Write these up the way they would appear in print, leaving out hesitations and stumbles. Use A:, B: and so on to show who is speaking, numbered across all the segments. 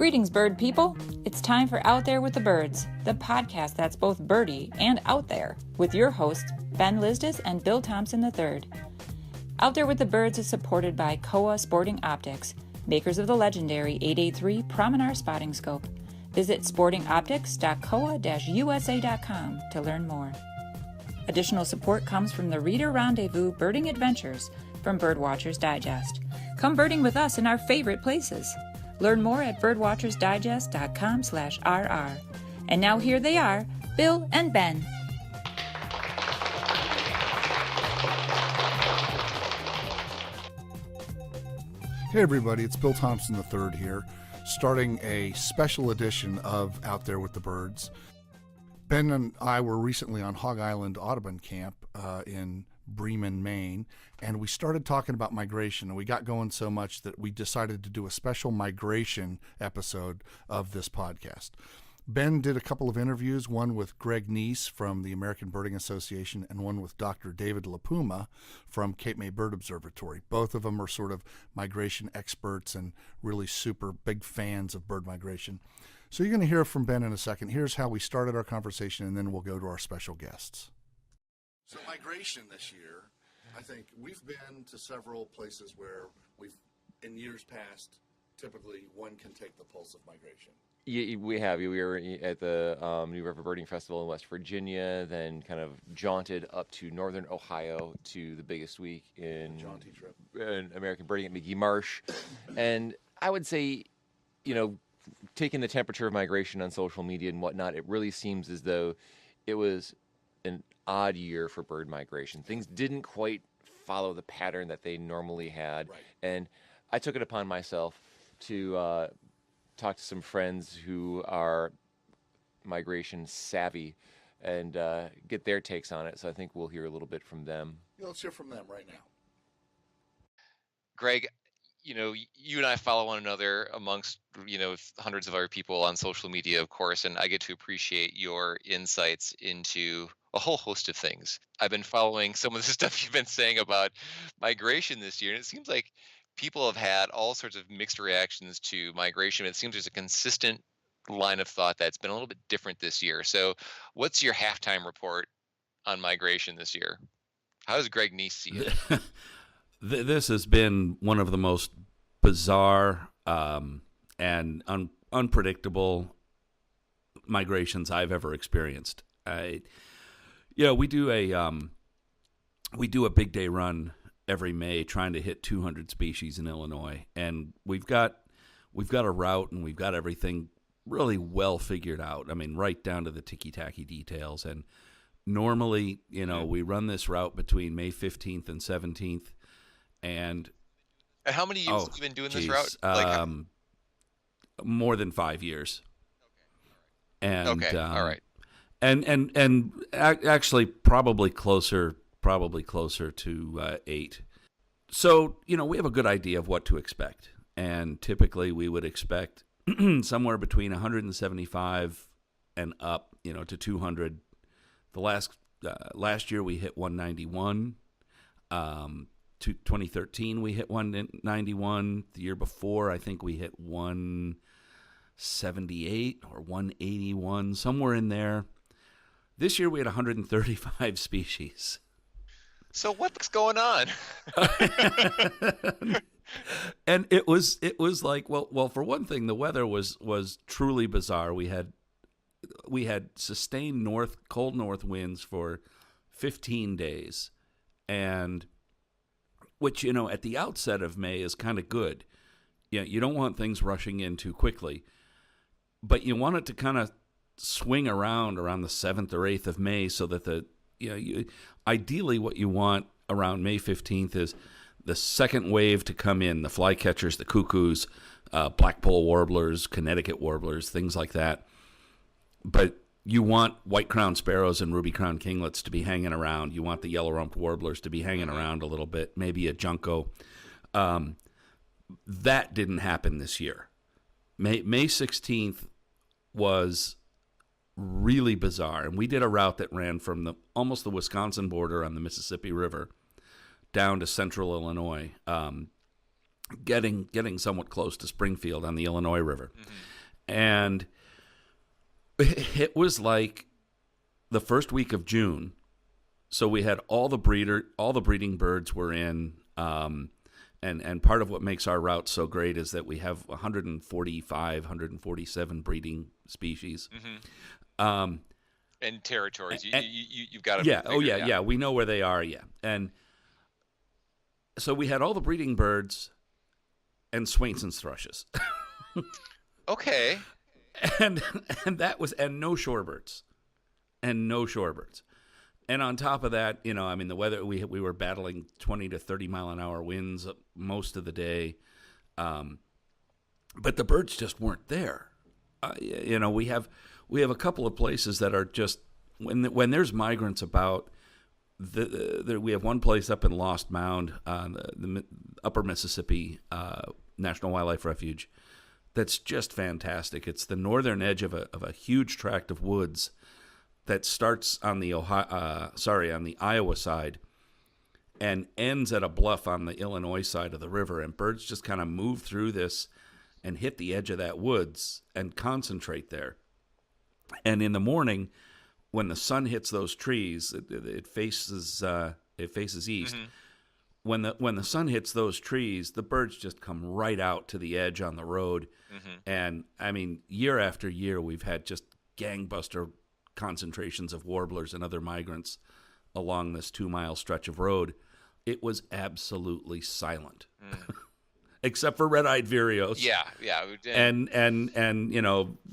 A: Greetings, bird people. It's time for Out There with the Birds, the podcast that's both birdie and out there, with your hosts, Ben Lizdas and Bill Thompson III. Out There with the Birds is supported by Koa Sporting Optics, makers of the legendary 883 Promenade Spotting Scope. Visit sportingoptics.koa-usa.com to learn more. Additional support comes from the Reader Rendezvous Birding Adventures from Birdwatchers Digest. Come birding with us in our favorite places. Learn more at birdwatchersdigest.com/rr. And now here they are, Bill and Ben.
B: Hey everybody, it's Bill Thompson III here, starting a special edition of Out There with the Birds. Ben and I were recently on Hog Island Audubon Camp in Bremen, Maine, and we started talking about migration, and we got going so much that we decided to do a special migration episode of this podcast. Ben did a couple of interviews, one with Greg Neise from the American Birding Association and one with Dr. David LaPuma from Cape May Bird Observatory. Both of them are sort of migration experts and really super big fans of bird migration. So you're going to hear from Ben in a second. Here's how we started our conversation, and then we'll go to our special guests. So migration this year, I think we've been to several places where we've, in years past, typically one can take the pulse of migration.
C: Yeah, we have. We were at the New River Birding Festival in West Virginia, then kind of jaunted up to northern Ohio to the biggest week in American Birding at McGee Marsh. And I would say, taking the temperature of migration on social media and whatnot, it really seems as though it was an odd year for bird migration. Things didn't quite follow the pattern that they normally had.
B: Right.
C: And I took it upon myself to talk to some friends who are migration savvy and get their takes on it. So I think we'll hear a little bit from them.
B: Yeah, let's hear from them right now.
D: Greg, you and I follow one another amongst, hundreds of other people on social media, of course, and I get to appreciate your insights into a whole host of things. I've been following some of the stuff you've been saying about migration this year, and it seems like people have had all sorts of mixed reactions to migration. It seems there's a consistent line of thought that's been a little bit different this year. So what's your halftime report on migration this year? How does Greg Neise see it?
E: This has been one of the most bizarre and unpredictable migrations I've ever experienced. We do a big day run every May, trying to hit 200 species in Illinois, and we've got a route and we've got everything really well figured out. I mean, right down to the ticky-tacky details. And normally, we run this route between May 15th and 17th. And
D: how many years have you been doing this route?
E: More than 5 years. And
D: all right.
E: And actually probably closer to 8. So, we have a good idea of what to expect. And typically we would expect somewhere between 175 and up, to 200. The last year we hit 191. 2013 we hit 191. The year before I think we hit 178 or 181, somewhere in there. This year we had 135 species.
D: So what's going on?
E: And it was like, well, for one thing, the weather was truly bizarre. We had sustained cold north winds for 15 days, and which, at the outset of May is kind of good. You don't want things rushing in too quickly, but you want it to kind of swing around the 7th or 8th of May so that ideally what you want around May 15th is the second wave to come in, the flycatchers, the cuckoos, blackpoll warblers, Connecticut warblers, things like that. But you want white-crowned sparrows and ruby-crowned kinglets to be hanging around. You want the yellow-rumped warblers to be hanging around a little bit, maybe a junco. That didn't happen this year. May 16th was really bizarre, and we did a route that ran from almost the Wisconsin border on the Mississippi River down to central Illinois. getting somewhat close to Springfield on the Illinois River. And it was like the first week of June. So we had all the breeding birds were in, and part of what makes our route so great is that we have 147 breeding species.
D: And territories. You've got to.
E: Yeah. Yeah. We know where they are. Yeah. And so we had all the breeding birds and Swainson's thrushes.
D: Okay.
E: And that was, and no shorebirds. And on top of that, the weather, we were battling 20 to 30 mile an hour winds most of the day. But the birds just weren't there. We have a couple of places that are just, when there's migrants about, we have one place up in Lost Mound, the Upper Mississippi National Wildlife Refuge, that's just fantastic. It's the northern edge of a huge tract of woods that starts on the Iowa side and ends at a bluff on the Illinois side of the river. And birds just kind of move through this and hit the edge of that woods and concentrate there. And in the morning, when the sun hits those trees, it faces east. When the sun hits those trees, the birds just come right out to the edge on the road. And I mean, year after year, we've had just gangbuster concentrations of warblers and other migrants along this 2-mile stretch of road. It was absolutely silent, except for red-eyed vireos.
D: Yeah.
E: And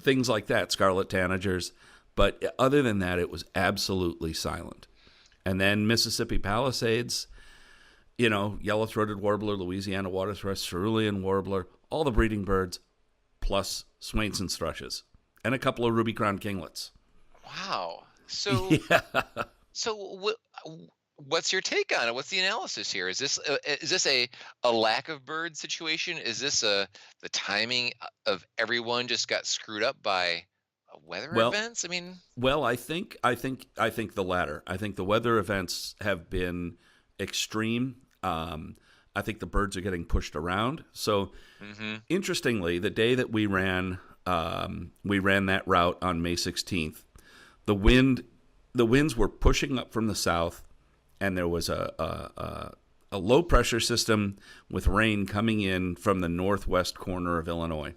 E: things like that, scarlet tanagers. But other than that, it was absolutely silent. And then Mississippi Palisades, yellow-throated warbler, Louisiana water thrush, cerulean warbler, all the breeding birds, plus Swainson's thrushes, and a couple of ruby-crowned kinglets.
D: Wow. So, what's your take on it? What's the analysis here? Is this a lack of bird situation? Is this the timing of everyone just got screwed up by weather events? I mean,
E: I think the latter. I think the weather events have been extreme. I think the birds are getting pushed around. So, interestingly, the day that we ran that route on May 16th, the winds were pushing up from the south, and there was a low pressure system with rain coming in from the northwest corner of Illinois,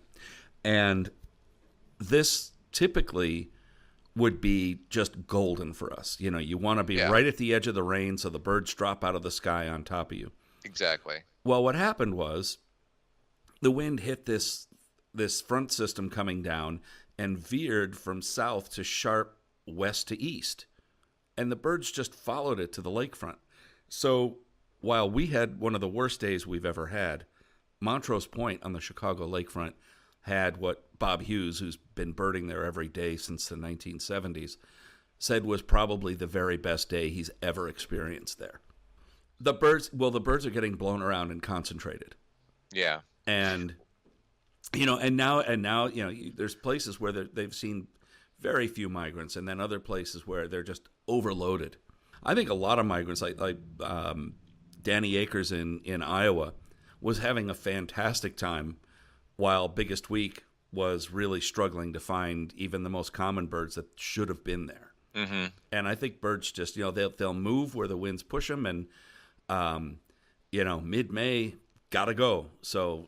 E: and this typically would be just golden for us. You want to be right at the edge of the rain so the birds drop out of the sky on top of you.
D: Exactly.
E: Well, what happened was the wind hit this front system coming down and veered from south to sharp west to east. And the birds just followed it to the lakefront. So while we had one of the worst days we've ever had, Montrose Point on the Chicago lakefront had what Bob Hughes, who's been birding there every day since the 1970s, said was probably the very best day he's ever experienced there. The birds are getting blown around and concentrated.
D: Yeah.
E: And now there's places where they've seen very few migrants, and then other places where they're just overloaded. I think a lot of migrants, like Danny Akers in Iowa, was having a fantastic time, while Biggest Week was really struggling to find even the most common birds that should have been there. And I think birds just, they'll move where the winds push them, and mid-May, gotta go. So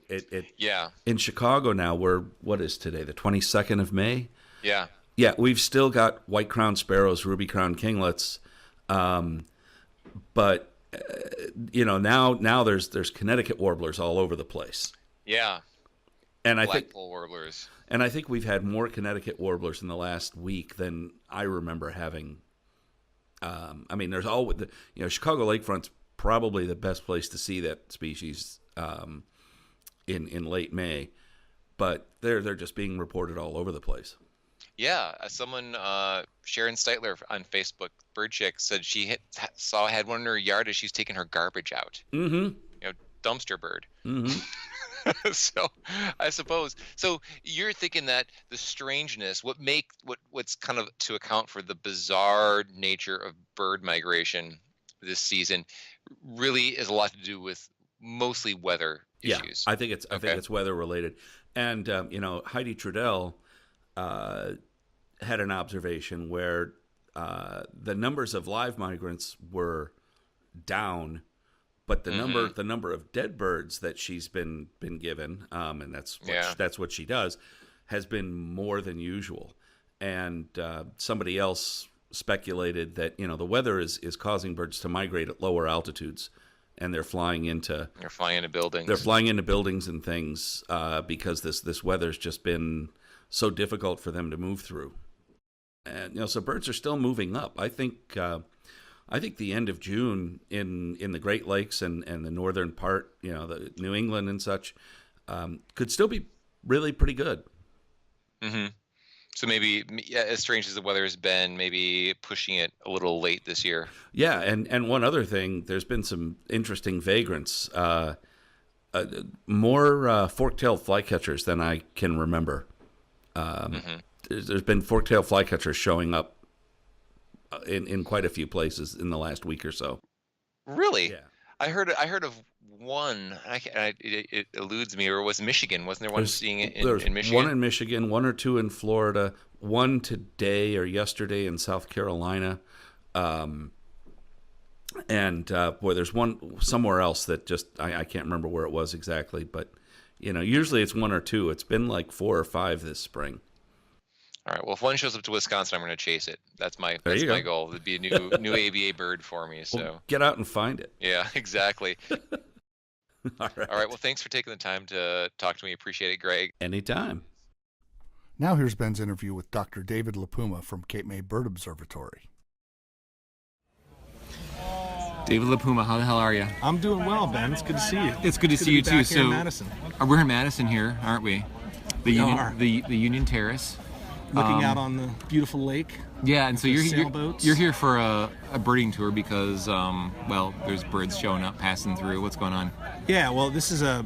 E: in Chicago now, what is today, the 22nd of May?
D: Yeah.
E: Yeah, we've still got white-crowned sparrows, ruby-crowned kinglets, but now there's Connecticut warblers all over the place.
D: Yeah,
E: and
D: Blackpool warblers.
E: And I think we've had more Connecticut warblers in the last week than I remember having. There's always Chicago lakefront's probably the best place to see that species in late May, but they're just being reported all over the place.
D: Yeah, someone, Sharon Steitler on Facebook, Bird Chick, said she had one in her yard as she's taking her garbage out. Dumpster bird. So, I suppose. So you're thinking that the strangeness, what's kind of to account for the bizarre nature of bird migration this season, really is a lot to do with mostly weather issues.
E: I think it's weather related. And Heidi Trudell had an observation where the numbers of live migrants were down, but the number of dead birds that she's been given, and that's what she does, has been more than usual. And somebody else speculated that the weather is causing birds to migrate at lower altitudes, and they're flying into buildings. They're flying into buildings and things because this weather's just been so difficult for them to move through. And so birds are still moving up. I think the end of June in the Great Lakes and the northern part, the New England and such, could still be really pretty good.
D: Mm-hmm. So maybe, as strange as the weather has been, maybe pushing it a little late this year. Yeah,
E: and one other thing, there's been some interesting vagrants. More fork-tailed flycatchers than I can remember. There's been fork-tailed flycatchers showing up in quite a few places in the last week or so.
D: Really?
E: Yeah.
D: I heard of one. It eludes me. Or was Michigan? Wasn't there one seeing it in Michigan?
E: One in Michigan, one or two in Florida, one today or yesterday in South Carolina, and there's one somewhere else that just I can't remember where it was exactly, but usually it's one or two. It's been like 4 or 5 this spring.
D: All right. Well, if one shows up to Wisconsin, I'm going to chase it. That's my goal. It'd be a new ABA bird for me. So
E: well, get out and find it.
D: Yeah, exactly.
E: All right.
D: Well, thanks for taking the time to talk to me. Appreciate it, Greg.
E: Anytime.
B: Now here's Ben's interview with Dr. David LaPuma from Cape May Bird Observatory.
F: David LaPuma, how the hell are you?
G: I'm doing well, Ben. It's good to see you.
F: It's good to see you too.
G: So, in Madison.
F: We're in Madison here, aren't we? The Union Terrace.
G: Looking out on the beautiful lake.
F: Yeah, and so you're here for a birding tour because there's birds showing up, passing through. What's going on?
G: Yeah, well, this is the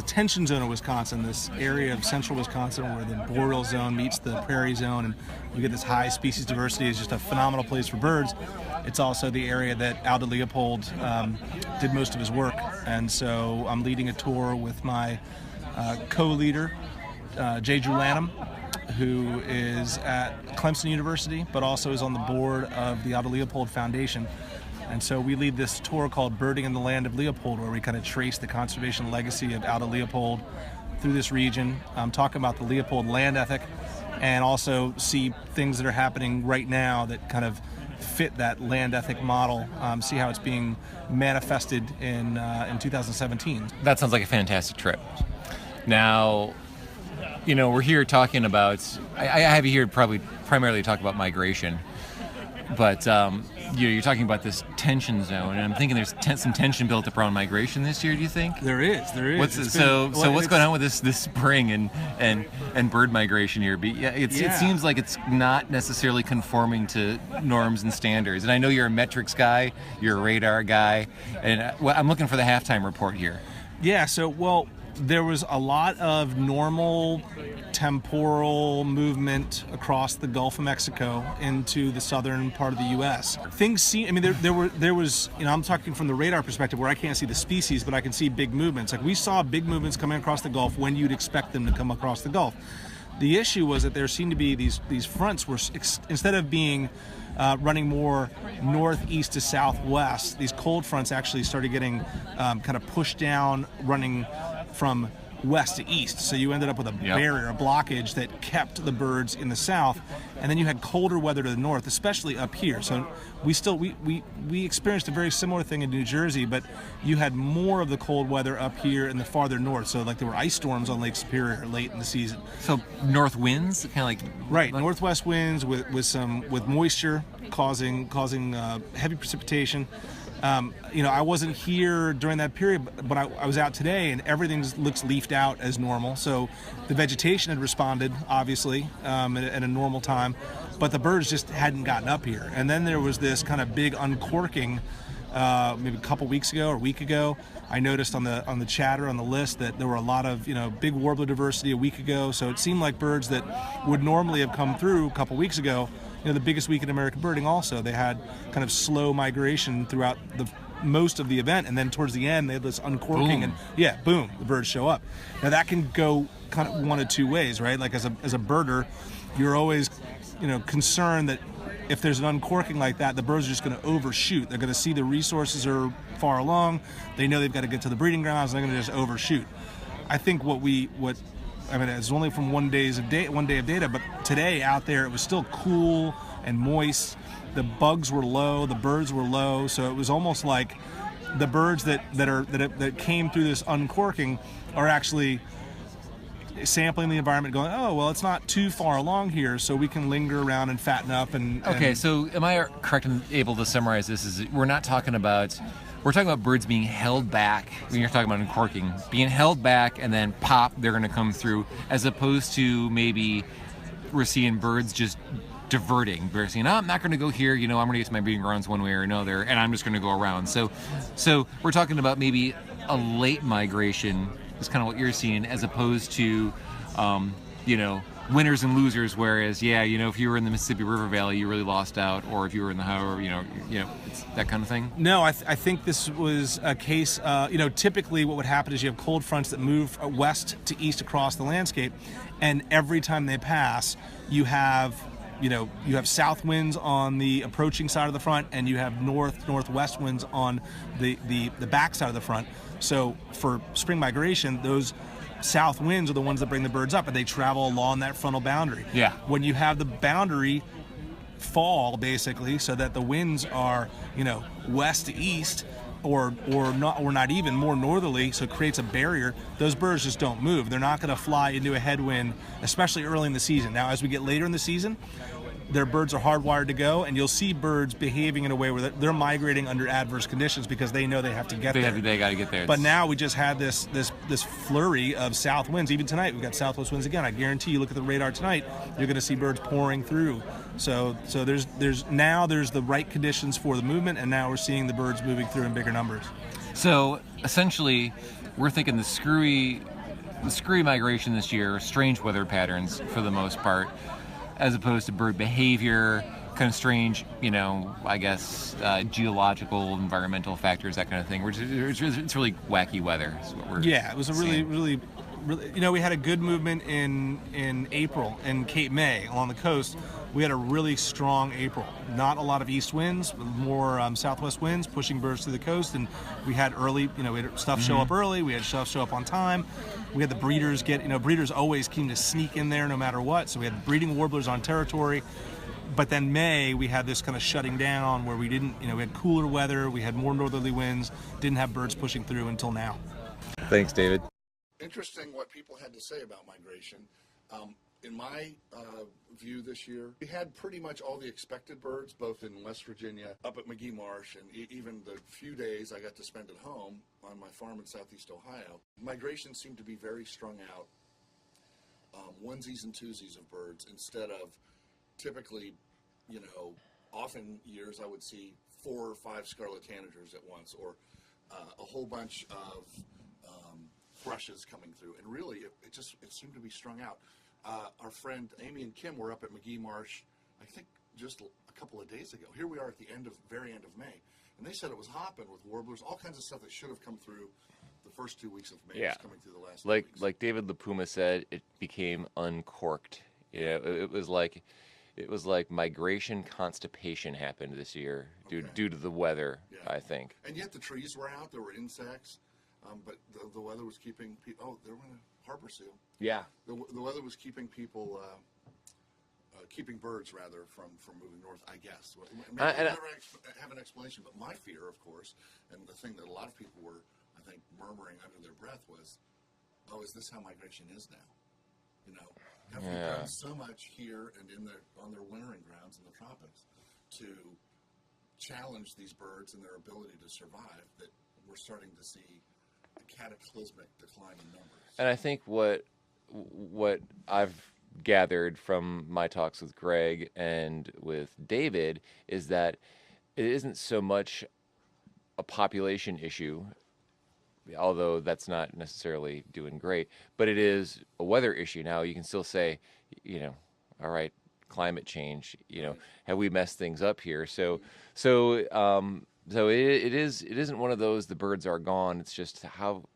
G: tension zone of Wisconsin, this area of central Wisconsin where the boreal zone meets the prairie zone, and you get this high species diversity. It's just a phenomenal place for birds. It's also the area that Aldo Leopold did most of his work, and so I'm leading a tour with my co-leader, Jay Drew Lanham, who is at Clemson University, but also is on the board of the Aldo Leopold Foundation. And so we lead this tour called Birding in the Land of Leopold, where we kind of trace the conservation legacy of Aldo Leopold through this region, talking about the Leopold land ethic, and also see things that are happening right now that kind of fit that land ethic model, see how it's being manifested in 2017.
F: That sounds like a fantastic trip. Now, we're here talking about, I have you here primarily to talk about migration, but you're talking about this tension zone, and I'm thinking there's some tension built up around migration this year, do you think?
G: There is.
F: What's going on with this spring and bird migration here? It seems like it's not necessarily conforming to norms and standards, and I know you're a metrics guy, you're a radar guy, and I'm looking for the halftime report here.
G: Yeah, there was a lot of normal temporal movement across the Gulf of Mexico into the southern part of the U.S. Things seem, there was, I'm talking from the radar perspective where I can't see the species, but I can see big movements. Like we saw big movements coming across the Gulf when you'd expect them to come across the Gulf. The issue was that there seemed to be these fronts were, instead of being running more northeast to southwest, these cold fronts actually started getting kind of pushed down, running from west to east. So you ended up with a barrier, a blockage that kept the birds in the south, and then you had colder weather to the north, especially up here. So we experienced a very similar thing in New Jersey, but you had more of the cold weather up here in the farther north. So like there were ice storms on Lake Superior late in the season.
F: So north winds, kind of like
G: right, northwest winds with moisture causing heavy precipitation. I wasn't here during that period, but I was out today, and everything looks leafed out as normal. So the vegetation had responded, obviously, at a normal time, but the birds just hadn't gotten up here. And then there was this kind of big uncorking, maybe a couple weeks ago or a week ago. I noticed on the chatter on the list that there were a lot of big warbler diversity a week ago. So it seemed like birds that would normally have come through a couple weeks ago. The biggest week in American birding also, they had kind of slow migration throughout most of the event, and then towards the end they had this uncorking,
F: Boom.
G: and boom, the birds show up. Now that can go kind of one of two ways, right? Like as a birder, you're always, concerned that if there's an uncorking like that, the birds are just going to overshoot. They're going to see the resources are far along. They know they've got to get to the breeding grounds, and they're going to just overshoot. I think it's only from 1 day of data, but today out there it was still cool and moist. The bugs were low, the birds were low, so it was almost like the birds that came through this uncorking are actually sampling the environment, going, oh well, it's not too far along here, so we can linger around and fatten up.
F: Okay, so am I correct and able to summarize this? Is we're talking about birds being held back when you're talking about uncorking, being held back, and then pop, they're going to come through, as opposed to maybe we're seeing birds just diverting. They're saying, I'm not going to go here, I'm going to get to my breeding grounds one way or another, and I'm just going to go around. So we're talking about maybe a late migration is kind of what you're seeing, as opposed to, winners and losers. Whereas, if you were in the Mississippi River Valley, you really lost out, or if you were in the Ohio, it's that kind of thing.
G: No, I think this was a case. Typically, what would happen is you have cold fronts that move west to east across the landscape, and every time they pass, you have south winds on the approaching side of the front, and you have northwest winds on the back side of the front. So for spring migration, those south winds are the ones that bring the birds up, and they travel along that frontal boundary.
F: Yeah.
G: When you have the boundary fall, basically, so that the winds are, west to east, or not even more northerly, so it creates a barrier, those birds just don't move. They're not going to fly into a headwind, especially early in the season. Now, as we get later in the season, their birds are hardwired to go, and you'll see birds behaving in a way where they're migrating under adverse conditions because they know they have to get there.
F: They got to get there.
G: But now we just had this flurry of south winds. Even tonight, we've got southwest winds again. I guarantee you, look at the radar tonight, you're going to see birds pouring through. So there's the right conditions for the movement, and now we're seeing the birds moving through in bigger numbers.
F: So essentially, we're thinking the screwy migration this year, strange weather patterns for the most part, as opposed to bird behavior, kind of strange, geological, environmental factors, that kind of thing. It's really wacky weather. Is what we're
G: it was a really,
F: seeing.
G: really, we had a good movement in April in Cape May along the coast. We had a really strong April. Not a lot of east winds, more southwest winds pushing birds to the coast, and we had early, we had stuff show up early. We had stuff show up on time. We had the breeders breeders always keen to sneak in there no matter what. So we had breeding warblers on territory. But then May, we had this kind of shutting down where we didn't, we had cooler weather, we had more northerly winds, didn't have birds pushing through until now.
C: Thanks, David.
B: Interesting what people had to say about migration. In my view this year, we had pretty much all the expected birds, both in West Virginia, up at McGee Marsh, and even the few days I got to spend at home on my farm in southeast Ohio. Migration seemed to be very strung out, onesies and twosies of birds, instead of typically, often years I would see 4 or 5 scarlet tanagers at once, or a whole bunch of thrushes coming through, and really it seemed to be strung out. Our friend Amy and Kim were up at McGee Marsh, I think just a couple of days ago. Here we are at the very end of May, and they said it was hopping with warblers, all kinds of stuff that should have come through the first 2 weeks of May.
C: Yeah.
B: Is coming through the last 2 weeks.
C: Like David LaPuma said, it became uncorked. It was like migration constipation happened this year due to the weather. Yeah. I think.
B: And yet the trees were out. There were insects. But the weather was keeping people. Oh, there were a harbor seal.
C: Yeah.
B: The weather was keeping people, keeping birds rather from moving north. I guess. Maybe I'll never have an explanation. But my fear, of course, and the thing that a lot of people were, I think, murmuring under their breath was, "Oh, is this how migration is now? Have we done so much here and on their wintering grounds in the tropics to challenge these birds and their ability to survive that we're starting to see cataclysmic decline in numbers?"
C: And I think what I've gathered from my talks with Greg and with David is that it isn't so much a population issue, although that's not necessarily doing great, but it is a weather issue. Now you can still say, all right, climate change, have we messed things up here? So So it isn't one of those the birds are gone. It's just how,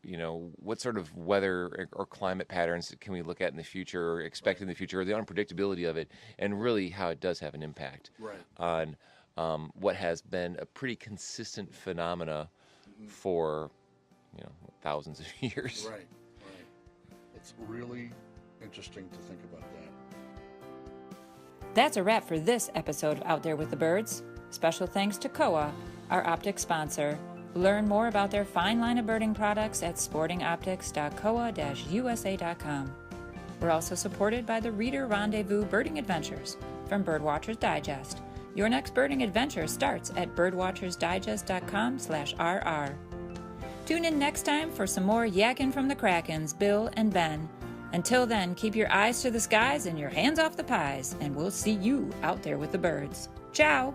C: what sort of weather or climate patterns can we look at in the future, or expect in the future, or the unpredictability of it, and really how it does have an impact on what has been a pretty consistent phenomena for thousands of years.
B: Right. It's really interesting to think about that.
A: That's a wrap for this episode of Out There with the Birds. Special thanks to Koa, our optic sponsor. Learn more about their fine line of birding products at sportingoptics.coa-usa.com. We're also supported by the Reader Rendezvous Birding Adventures from Birdwatchers Digest. Your next birding adventure starts at birdwatchersdigest.com/rr. Tune in next time for some more yakking from the Krakens, Bill and Ben. Until then, keep your eyes to the skies and your hands off the pies, and we'll see you out there with the birds. Ciao!